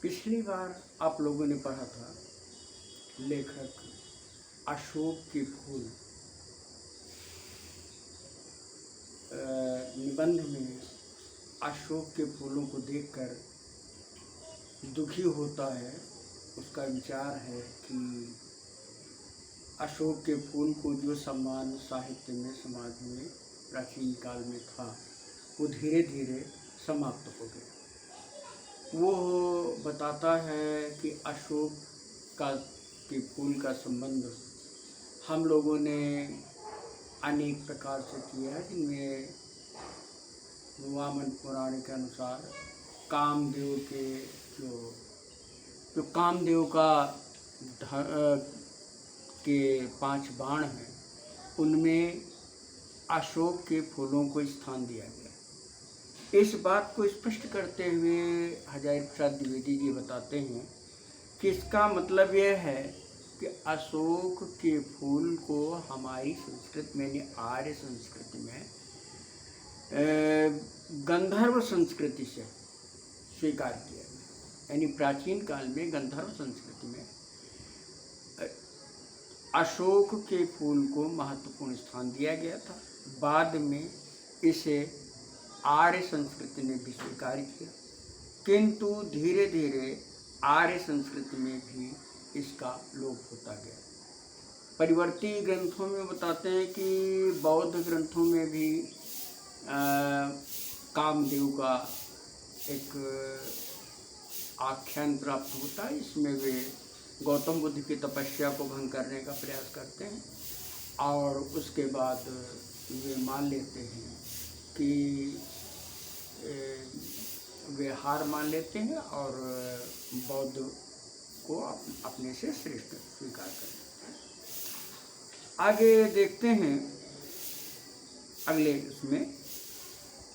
पिछली बार आप लोगों ने पढ़ा था लेखक अशोक के फूल निबंध में अशोक के फूलों को देखकर दुखी होता है। उसका विचार है कि अशोक के फूल को जो सम्मान साहित्य में समाज में प्राचीन काल में था वो धीरे धीरे समाप्त हो गया। वो बताता है कि अशोक के फूल का संबंध हम लोगों ने अनेक प्रकार से किया है, जिनमें वामन पुराण के अनुसार कामदेव के जो कामदेव का के 5 बाण हैं उनमें अशोक के फूलों को स्थान दिया गया। इस बात को स्पष्ट करते हुए हजारी प्रसाद द्विवेदी जी बताते हैं कि इसका मतलब यह है कि अशोक के फूल को हमारी संस्कृति में यानी आर्य संस्कृति में गंधर्व संस्कृति से स्वीकार किया गया। यानी प्राचीन काल में गंधर्व संस्कृति में अशोक के फूल को महत्वपूर्ण स्थान दिया गया था। बाद में इसे आर्य संस्कृति ने भी स्वीकार किया, किंतु धीरे धीरे आर्य संस्कृति में भी इसका लोप होता गया। परिवर्ती ग्रंथों में बताते हैं कि बौद्ध ग्रंथों में भी कामदेव का एक आख्यान प्राप्त होता है। इसमें वे गौतम बुद्ध की तपस्या को भंग करने का प्रयास करते हैं और उसके बाद वे मान लेते हैं कि वे हार मान लेते हैं और बौद्ध को अपने से श्रेष्ठ स्वीकार करते हैं। आगे देखते हैं अगले उसमें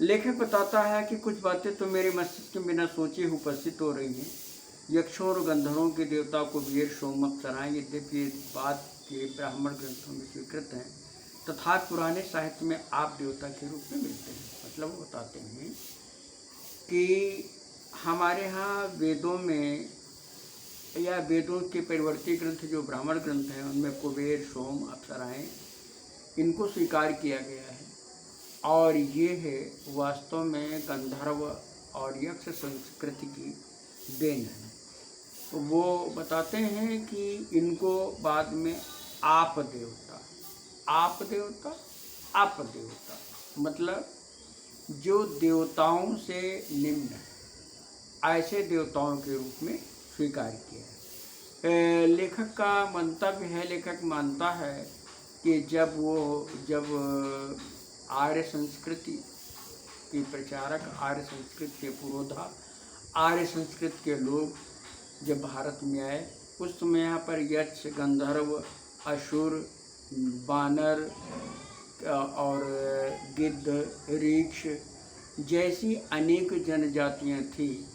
लेखक बताता है कि कुछ बातें तो मेरे मस्तिष्क में बिना सोचे उपस्थित हो रही हैं। यक्षों और गंधर्वों के देवता को वीर सोम अप्सराएं यद्यपि बाद के ब्राह्मण ग्रंथों में स्वीकृत हैं तथा पुराने साहित्य में आप देवता के रूप में मिलते हैं। मतलब वो बताते हैं कि हमारे यहाँ वेदों में या वेदों के परिवर्ती ग्रंथ जो ब्राह्मण ग्रंथ हैं उनमें कुबेर सोम अप्सराएं इनको स्वीकार किया गया है और ये है वास्तव में गंधर्व और यक्ष संस्कृति की देन है। तो वो बताते हैं कि इनको बाद में आप देवता मतलब जो देवताओं से निम्न है ऐसे देवताओं के रूप में स्वीकार किया है। लेखक का मंतव्य है, लेखक मानता है कि जब आर्य संस्कृति के प्रचारक, आर्य संस्कृति के पुरोधा, आर्य संस्कृति के लोग जब भारत में आए उस समय यहाँ पर यक्ष, गंधर्व, असुर, बानर और गिद्ध, ऋक्ष जैसी अनेक जनजातियाँ थी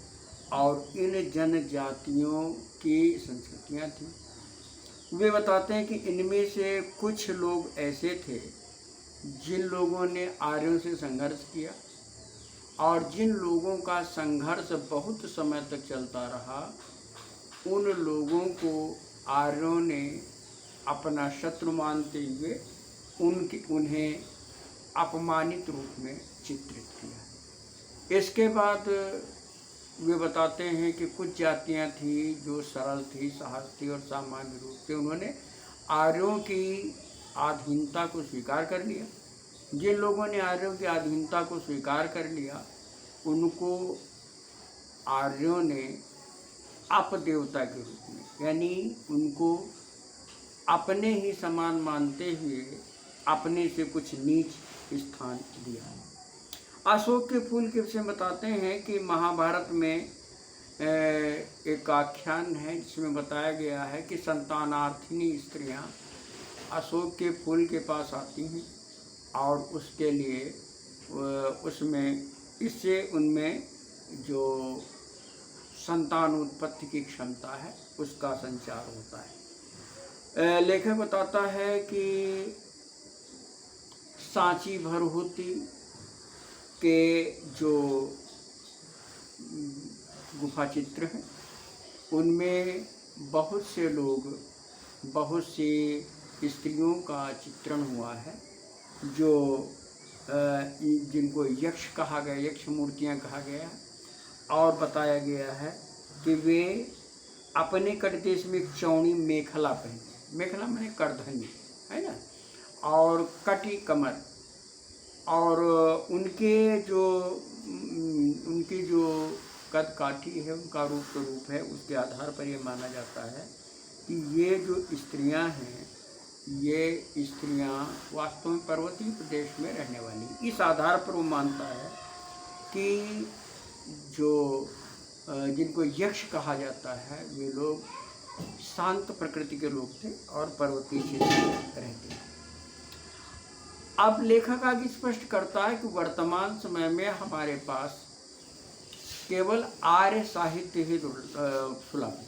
और इन जनजातियों की संस्कृतियाँ थीं। वे बताते हैं कि इनमें से कुछ लोग ऐसे थे जिन लोगों ने आर्यों से संघर्ष किया और जिन लोगों का संघर्ष बहुत समय तक चलता रहा उन लोगों को आर्यों ने अपना शत्रु मानते हुए उन्हें अपमानित रूप में चित्रित किया। इसके बाद वे बताते हैं कि कुछ जातियां थी जो सरल थी, सहज थी और सामान्य रूप से उन्होंने आर्यों की अधीनता को स्वीकार कर लिया। जिन लोगों ने आर्यों की अधीनता को स्वीकार कर लिया उनको आर्यों ने अपदेवता के रूप में यानी उनको अपने ही समान मानते हुए अपने से कुछ नीच स्थान दिया। अशोक के फूल के विषय बताते हैं कि महाभारत में एक आख्यान है जिसमें बताया गया है कि संतानार्थिनी स्त्रियां अशोक के फूल के पास आती हैं और उसके लिए इससे उनमें जो संतान उत्पत्ति की क्षमता है उसका संचार होता है। लेखक बताता है कि सांची भरहुति के जो गुफा चित्र हैं उनमें बहुत से लोग, बहुत सी स्त्रियों का चित्रण हुआ है जो जिनको यक्ष कहा गया, यक्ष मूर्तियाँ कहा गया, और बताया गया है कि वे अपने कटदेश में एक चौड़ी मेखला पहनते, मेखला माने करधनी है ना, और कटी कमर, और उनकी जो कद काठी है, उनका रूप है, उसके आधार पर ये माना जाता है कि ये जो स्त्रियां हैं, ये स्त्रियां वास्तव में पर्वतीय प्रदेश में रहने वाली। इस आधार पर वो मानता है कि जो जिनको यक्ष कहा जाता है, वे लोग शांत प्रकृति के लोग थे और पर्वतीय क्षेत्र में रहते थे। अब लेखक आगे स्पष्ट करता है कि वर्तमान समय में हमारे पास केवल आर्य साहित्य ही सुलभ है,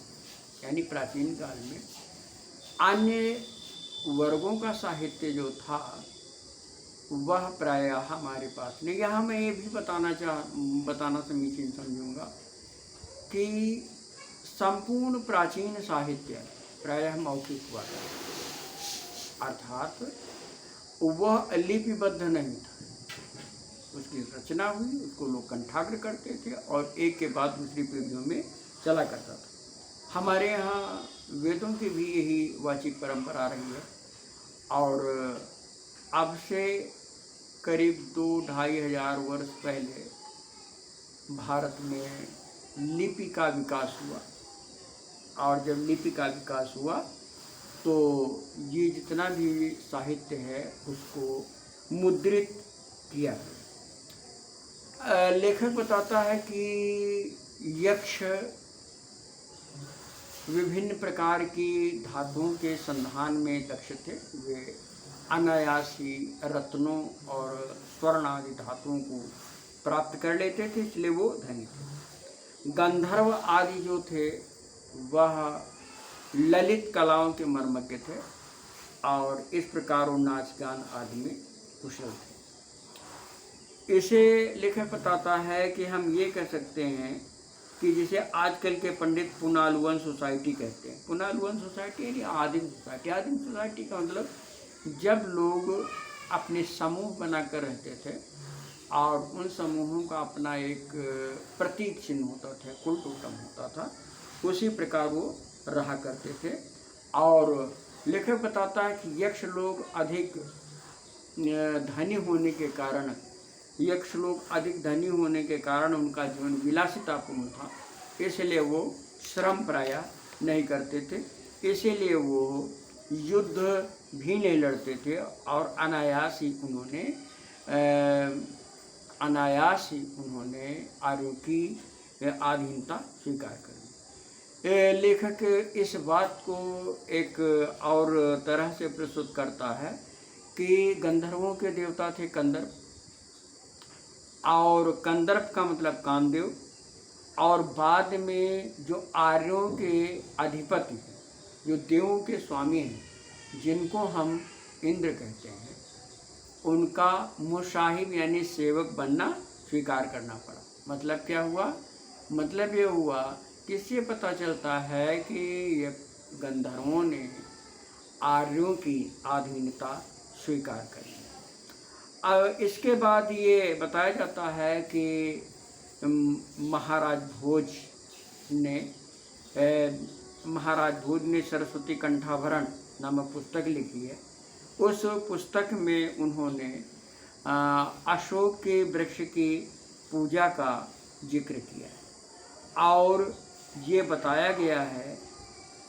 यानी प्राचीन काल में अन्य वर्गों का साहित्य जो था वह प्रायः हमारे पास नहीं। यहाँ मैं ये भी बताना समीचीन समझूंगा कि संपूर्ण प्राचीन साहित्य प्रायः मौखिक हुआ था, अर्थात वह लिपिबद्ध नहीं था। उसकी रचना हुई, उसको लोग कंठाग्र करते थे और एक के बाद दूसरी पीढ़ियों में चला करता था। हमारे यहाँ वेदों की भी यही वाचिक परंपरा रही है, और अब से करीब 2-2.5 हजार वर्ष पहले भारत में लिपि का विकास हुआ, और जब लिपि का विकास हुआ तो ये जितना भी साहित्य है उसको मुद्रित किया। लेखक बताता है कि यक्ष विभिन्न प्रकार की धातुओं के संधान में दक्ष थे। वे अनायास ही रत्नों और स्वर्ण आदि धातुओं को प्राप्त कर लेते थे, इसलिए वो धनी थे। गंधर्व आदि जो थे वह ललित कलाओं के मर्मज्ञ थे, और इस प्रकार वो नाच गान आदि में कुशल थे। इसे लेखक बताता है कि हम ये कह सकते हैं कि जिसे आजकल के पंडित पुनालुवन सोसाइटी कहते हैं। पुनालुवन सोसाइटी यानी आदिम सोसाइटी। आदिम सोसाइटी का मतलब जब लोग अपने समूह बनाकर रहते थे और उन समूहों का अपना एक प्रतीक चिन्ह होता था, कुल टोटम होता था, उसी प्रकार वो रहा करते थे। और लेखक बताता है कि यक्ष लोग अधिक धनी होने के कारण उनका जीवन विलासितापूर्ण था, इसलिए वो श्रम प्रायः नहीं करते थे, इसीलिए वो युद्ध भी नहीं लड़ते थे और अनायास ही उन्होंने आर्यों की अधीनता स्वीकार कर ली। लेखक इस बात को एक और तरह से प्रस्तुत करता है कि गंधर्वों के देवता थे कंदर्प, और कंदर्प का मतलब कामदेव, और बाद में जो आर्यों के अधिपति हैं, जो देवों के स्वामी हैं, जिनको हम इंद्र कहते हैं, उनका मुसाहिब यानी सेवक बनना स्वीकार करना पड़ा। मतलब क्या हुआ? मतलब ये हुआ कि इससे पता चलता है कि ये गंधर्वों ने आर्यों की अधीनता स्वीकार कर ली। अब इसके बाद ये बताया जाता है कि महाराज भोज ने सरस्वती कंठाभरण नामक पुस्तक लिखी है। उस पुस्तक में उन्होंने अशोक के वृक्ष की पूजा का जिक्र किया है, और ये बताया गया है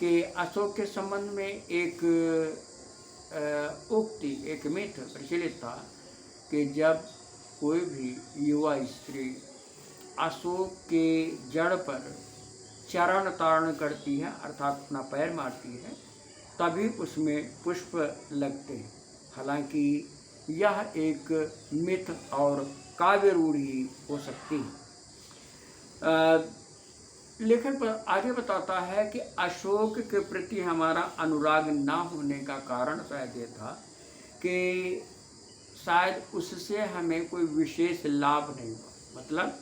कि अशोक के संबंध में एक उक्ति, एक मिथ प्रचलित था कि जब कोई भी युवा स्त्री अशोक के जड़ पर चरण तारण करती है, अर्थात अपना पैर मारती है, तभी उसमें पुष्प लगते हैं। हालांकि यह एक मिथ और काव्य रूढ़ी हो सकती है। लेखक आगे बताता है कि अशोक के प्रति हमारा अनुराग ना होने का कारण शायद ये था कि शायद उससे हमें कोई विशेष लाभ नहीं हुआ। मतलब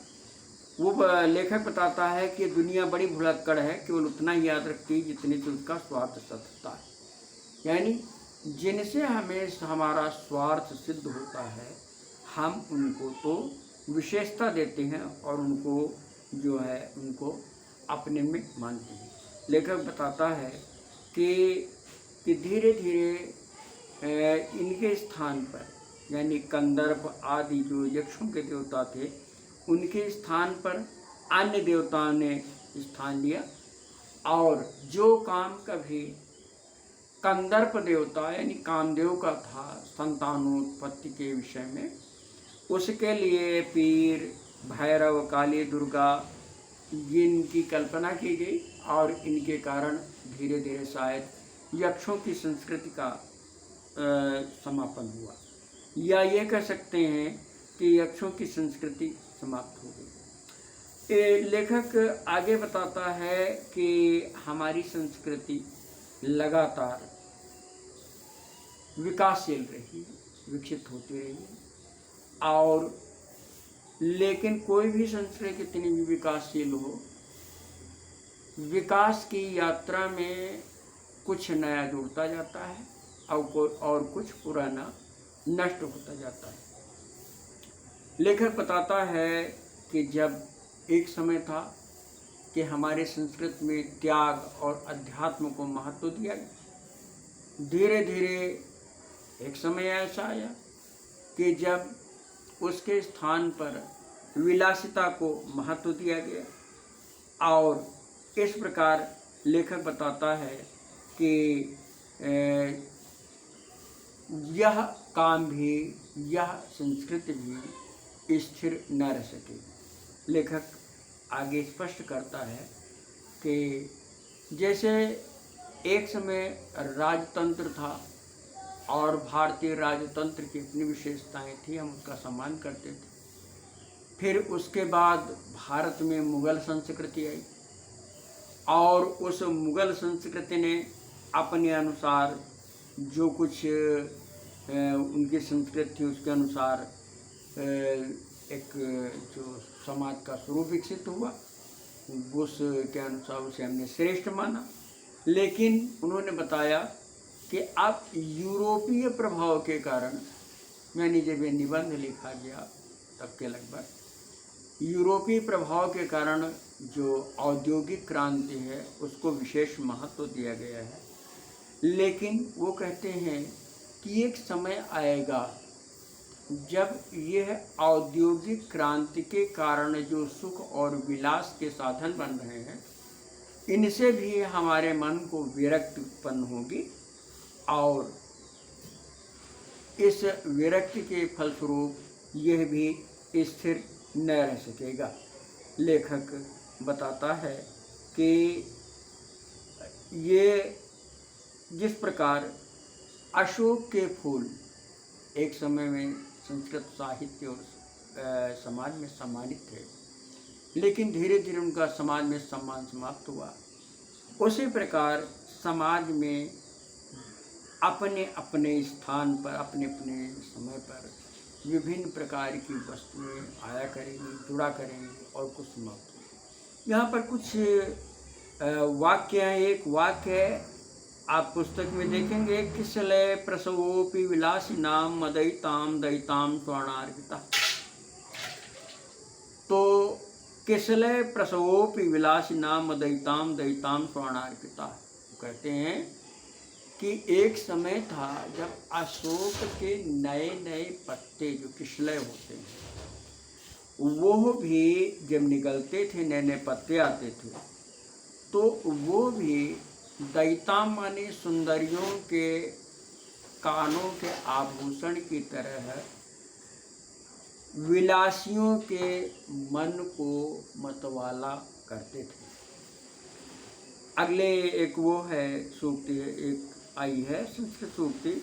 लेखक बताता है कि दुनिया बड़ी भुलक्कड़ है, केवल उतना ही याद रखती है जितने से उसका स्वार्थ सधता है। यानी जिनसे हमें हमारा स्वार्थ सिद्ध होता है, हम उनको तो विशेषता देते हैं और उनको जो है उनको अपने में मानते हैं। लेखक बताता है कि धीरे धीरे इनके स्थान पर, यानी कंदर्प आदि जो यक्षों के देवता थे, उनके स्थान पर अन्य देवताओं ने स्थान लिया, और जो काम कभी कंदर्प देवता यानी कामदेव का था संतानोत्पत्ति के विषय में, उसके लिए पीर, भैरव, काली, दुर्गा जिनकी कल्पना की गई, और इनके कारण धीरे धीरे शायद यक्षों की संस्कृति का समापन हुआ, या ये कह सकते हैं कि यक्षों की संस्कृति समाप्त हो गई। लेखक आगे बताता है कि हमारी संस्कृति लगातार विकासशील रही, विकसित होती रही, और लेकिन कोई भी संस्कृति कितनी भी विकासशील हो, विकास की यात्रा में कुछ नया जुड़ता जाता है और कुछ पुराना नष्ट होता जाता है। लेखक बताता है कि जब एक समय था कि हमारे संस्कृति में त्याग और अध्यात्म को महत्व दिया गया, धीरे धीरे एक समय ऐसा आया कि जब उसके स्थान पर विलासिता को महत्व दिया गया, और इस प्रकार लेखक बताता है कि यह काम भी, यह संस्कृति भी स्थिर न रह सकेगी। लेखक आगे स्पष्ट करता है कि जैसे एक समय राजतंत्र था और भारतीय राजतंत्र की अपनी विशेषताएं थी, हम उसका सम्मान करते थे। फिर उसके बाद भारत में मुग़ल संस्कृति आई, और उस मुग़ल संस्कृति ने अपने अनुसार जो कुछ उनकी संस्कृति थी उसके अनुसार एक जो समाज का स्वरूप विकसित हुआ, उसके अनुसार उसे हमने श्रेष्ठ माना। लेकिन उन्होंने बताया कि अब यूरोपीय प्रभाव के कारण, यानी जब ये निबंध लिखा गया तब के लगभग, यूरोपीय प्रभाव के कारण जो औद्योगिक क्रांति है उसको विशेष महत्व दिया गया है। लेकिन वो कहते हैं कि एक समय आएगा जब यह औद्योगिक क्रांति के कारण जो सुख और विलास के साधन बन रहे हैं, इनसे भी हमारे मन को विरक्ति उत्पन्न होगी, और इस विरक्ति के फलस्वरूप यह भी स्थिर न रह सकेगा। लेखक बताता है कि ये जिस प्रकार अशोक के फूल एक समय में संस्कृत साहित्य और समाज में सम्मानित थे, लेकिन धीरे धीरे उनका समाज में सम्मान समाप्त हुआ, उसी प्रकार समाज में अपने अपने स्थान पर, अपने अपने समय पर विभिन्न प्रकार की वस्तुएं आया करेंगी, जुड़ा करेंगी और कुछ समाप्त होगी। यहाँ पर कुछ वाक्य हैं। एक वाक्य है, आप पुस्तक में देखेंगे, किसलय प्रसवोपि विलासी नाम मदयिताम दयिताम स्वर्णार्पिता। तो किसलय प्रसवोपि विलासी नाम मदयिताम दयिताम स्वर्णार्पिता, कहते हैं कि एक समय था जब अशोक के नए नए पत्ते जो किसलय होते हैं, वो भी जब निकलते थे, नए नए पत्ते आते थे, तो वो भी दयिताम माने सुंदरियों के कानों के आभूषण की तरह विलासियों के मन को मतवाला करते थे। अगले एक वो है सूक्ति, एक आई है संस्कृत सूक्ति,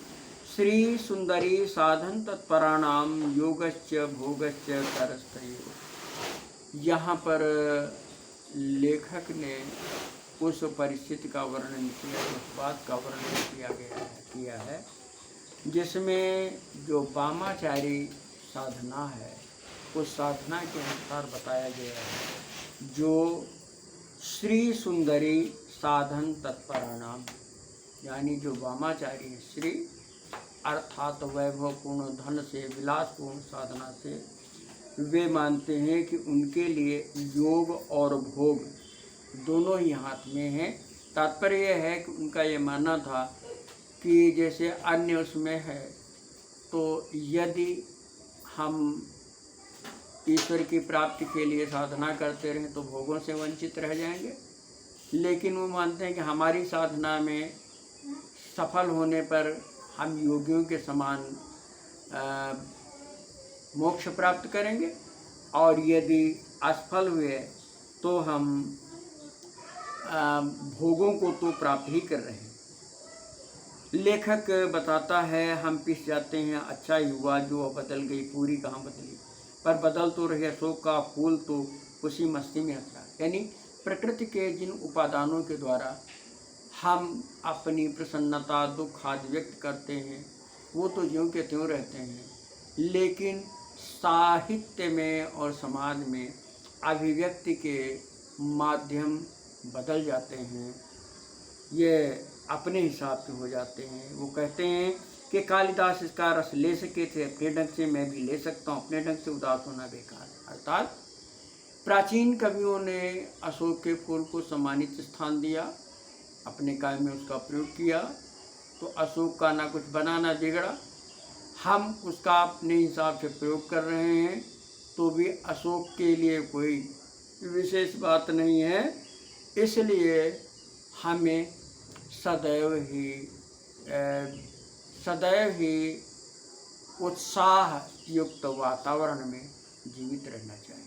श्री सुंदरी साधन तत्पराणाम योगश्च भोगश्च तरस्तयो। यहाँ पर लेखक ने उस परिस्थिति का वर्णन किया, उस बात का वर्णन किया है जिसमें जो वामाचारी साधना है उस साधना के अनुसार बताया गया है, जो श्री सुंदरी साधन तत्पराणाम, यानी जो वामाचारी हैं, श्री अर्थात वैभवपूर्ण धन से, विलासपूर्ण साधना से, वे मानते हैं कि उनके लिए योग और भोग दोनों ही हाथ में हैं। तात्पर्य यह है कि उनका ये मानना था कि जैसे अन्य उसमें है, तो यदि हम ईश्वर की प्राप्ति के लिए साधना करते रहें तो भोगों से वंचित रह जाएंगे, लेकिन वो मानते हैं कि हमारी साधना में सफल होने पर हम योगियों के समान मोक्ष प्राप्त करेंगे, और यदि असफल हुए तो हम भोगों को तो प्राप्त ही कर रहे हैं। लेखक बताता है, हम पिस जाते हैं, अच्छा ही हुआ जो बदल गई, पूरी कहाँ बदली, पर बदल तो रहे अशोक का फूल, तो उसी मस्ती में हंसा। यानी प्रकृति के जिन उपादानों के द्वारा हम अपनी प्रसन्नता, दुख आदि व्यक्त करते हैं, वो तो ज्यों के त्यों रहते हैं, लेकिन साहित्य में और समाज में अभिव्यक्ति के माध्यम बदल जाते हैं, ये अपने हिसाब से हो जाते हैं। वो कहते हैं कि कालिदास इसका रस ले सके थे अपने ढंग से, मैं भी ले सकता हूँ अपने ढंग से, उदास होना बेकार। अर्थात प्राचीन कवियों ने अशोक के फूल को सम्मानित स्थान दिया, अपने काव्य में उसका प्रयोग किया, तो अशोक का ना कुछ बना ना बिगड़ा। हम उसका अपने हिसाब से प्रयोग कर रहे हैं तो भी अशोक के लिए कोई विशेष बात नहीं है। इसलिए हमें सदैव ही उत्साह युक्त वातावरण में जीवित रहना चाहिए।